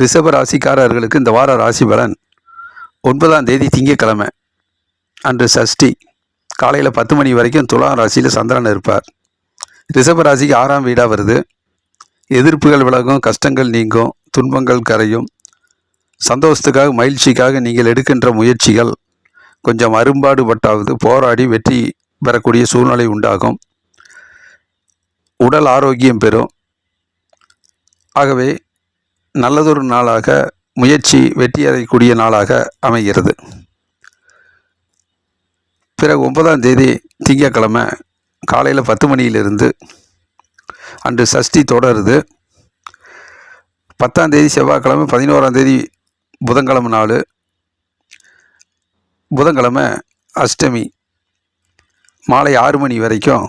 ரிஷப ராசிக்காரர்களுக்கு இந்த வார ராசி பலன் 9ஆம் தேதி திங்கட்கிழமை அன்று சஷ்டி காலையில் 10 மணி வரைக்கும் துலாம் ராசியில் சந்திரன் இருப்பார். ரிஷப ராசிக்கு 6ஆம் வீடாக வருது. எதிர்ப்புகள் விலகும், கஷ்டங்கள் நீங்கும், துன்பங்கள் கரையும். சந்தோஷத்துக்காக மகிழ்ச்சிக்காக நீங்கள் எடுக்கின்ற முயற்சிகள் கொஞ்சம் அரும்பாடுபட்டாவது போராடி வெற்றி பெறக்கூடிய சூழ்நிலை உண்டாகும். உடல் ஆரோக்கியம் பெறும். ஆகவே நல்லதொரு நாளாக முயற்சி வெற்றியடையக்கூடிய நாளாக அமைகிறது. பிறகு 9ஆம் தேதி திங்கட்கிழமை காலையில் 10 மணியிலிருந்து அன்று சஷ்டி தொடருது. 10ஆம் தேதி செவ்வாய்க்கிழமை, 11ஆம் தேதி புதன்கிழமை நாள். புதன்கிழமை அஷ்டமி மாலை 6 மணி வரைக்கும்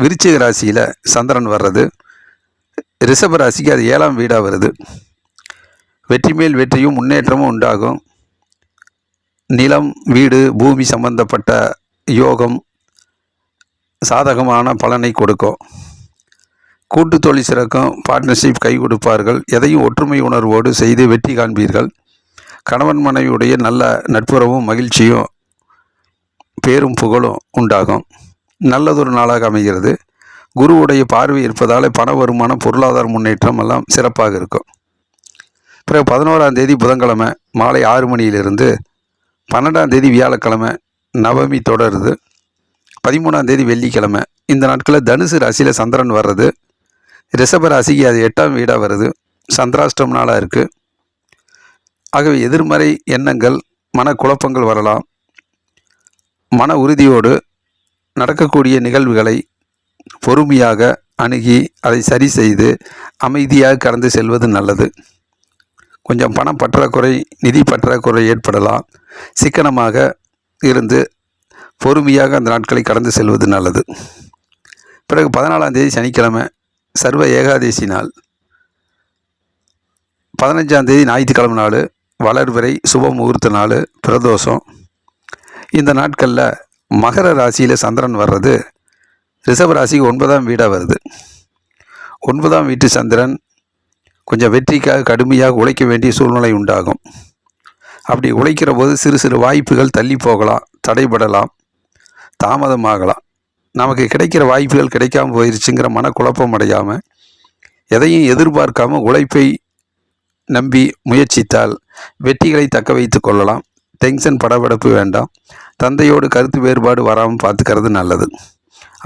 விருச்சிக ராசியில் சந்திரன் வர்றது. ரிஷப ராசிக்கு அது 7ஆம் வீடாக வருது. வெற்றி மேல் வெற்றியும் முன்னேற்றமும் உண்டாகும். நிலம், வீடு, பூமி சம்பந்தப்பட்ட யோகம் சாதகமான பலனை கொடுக்கும். கூட்டு தொழில் சிறக்கும். பார்ட்னர்ஷிப் கை கொடுப்பார்கள். எதையும் ஒற்றுமை உணர்வோடு செய்து வெற்றி காண்பீர்கள். கணவன் மனைவியுடைய நல்ல நட்புறவும் மகிழ்ச்சியும் பேரும் புகழும் உண்டாகும். நல்லதொரு நாளாக அமைகிறது. குருவுடைய பார்வை இருப்பதால் பண வருமானம், பொருளாதார முன்னேற்றம் எல்லாம் சிறப்பாக இருக்கும். பிறகு 11ஆம் தேதி புதன்கிழமை மாலை 6 மணியிலிருந்து 12ஆம் தேதி வியாழக்கிழமை நவமி தொடருது. 13ஆம் தேதி வெள்ளிக்கிழமை. இந்த நாட்களில் தனுசு ராசியில் சந்திரன் வர்றது. ரிஷப ராசிக்கு அது 8ஆம் வீடாக வருது. சந்திராஷ்டம் நாளாக இருக்குது. ஆகவே எதிர்மறை எண்ணங்கள், மனக்குழப்பங்கள் வரலாம். மன உறுதியோடு நடக்கக்கூடிய நிகழ்வுகளை பொறுமையாக அணுகி அதை சரி செய்து அமைதியாக கடந்து செல்வது நல்லது. கொஞ்சம் பணம் பற்றாக்குறை, நிதி பற்றாக்குறை ஏற்படலாம். சிக்கனமாக இருந்து பொறுமையாக அந்த நாட்களை கடந்து செல்வது நல்லது. பிறகு 14ஆம் தேதி சனிக்கிழமை சர்வ ஏகாதேசி நாள். 15ஆம் தேதி ஞாயிற்றுக்கிழமை நாள். வளர்பிறை சுப முகூர்த்த நாள், பிரதோஷம். இந்த நாட்களில் மகர ராசியில் சந்திரன் வர்றது. ரிஷப ராசிக்கு 9ஆம் வீடாக வருது. 9ஆம் வீட்டு சந்திரன் கொஞ்சம் வெற்றிக்காக கடுமையாக உழைக்க வேண்டிய சூழ்நிலை உண்டாகும். அப்படி உழைக்கிற போது சிறு சிறு வாய்ப்புகள் தள்ளி போகலாம், தடைபடலாம், தாமதமாகலாம். நமக்கு கிடைக்கிற வாய்ப்புகள் கிடைக்காமல் போயிடுச்சுங்கிற மனக்குழப்பம் அடையாமல், எதையும் எதிர்பார்க்காமல் உழைப்பை நம்பி முயற்சித்தால் வெற்றிகளை தக்க வைத்து கொள்ளலாம். டென்ஷன், படபடப்பு வேண்டாம். தந்தையோடு கருத்து வேறுபாடு வராமல் பார்த்துக்கிறது நல்லது.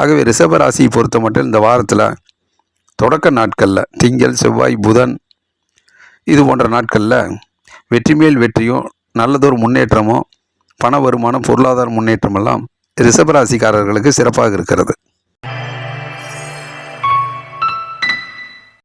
ஆகவே ரிஷப ராசியை பொறுத்த மட்டும் இந்த வாரத்தில் தொடக்க நாட்களில் திங்கள், செவ்வாய், புதன் இது போன்ற நாட்களில் வெற்றி மேல் வெற்றியும் நல்லதொரு முன்னேற்றமும் பண வருமானம், பொருளாதார முன்னேற்றமெல்லாம் ரிஷப ராசிக்காரர்களுக்கு சிறப்பாக இருக்கிறது.